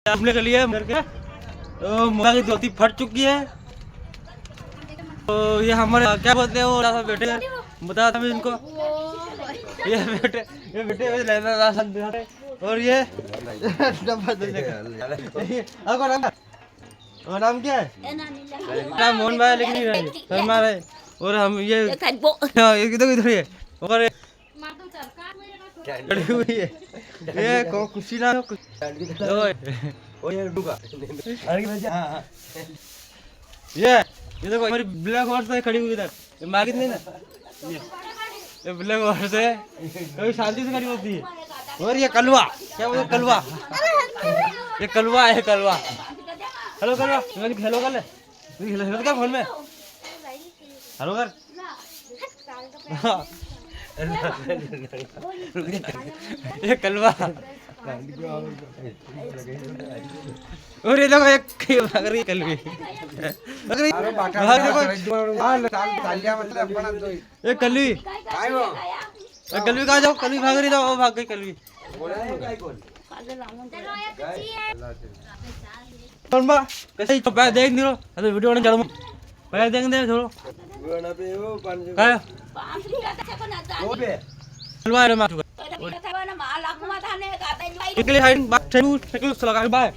हमने कर लिया करके तो मुर्गा की धोती फट चुकी है। तो ये हमारे क्या बोलते हैं वो बेटे बता था इनको ये बेटे और ये नाम क्या है नाम मोहन भाई लेकिन नहीं रहे शर्मा रहे। और हम ये इधर ये और खड़ी हुई है ये खुशी ना ये देखो हमारी ब्लैक हॉर्स है खड़ी हुई इधर ये मार्केट नहीं ना ये ब्लैक हॉर्स है कभी शांति से खड़ी होती है। और ये कलवा क्या बोलते कलवा ये कलवा है कलवा। हेलो कलवा हेलो कर ले हेलो क्या फोन में हेलो कर ये कलवा और ये देखो एक भाग रही कलवी ये कलवी कलवी कहाँ जाओ कलवी भाग रही था वो भाग गई कलवी। कैसे देख नहीं लो अरे वीडियो बना चलो पहले देख दे छोड़ो बाय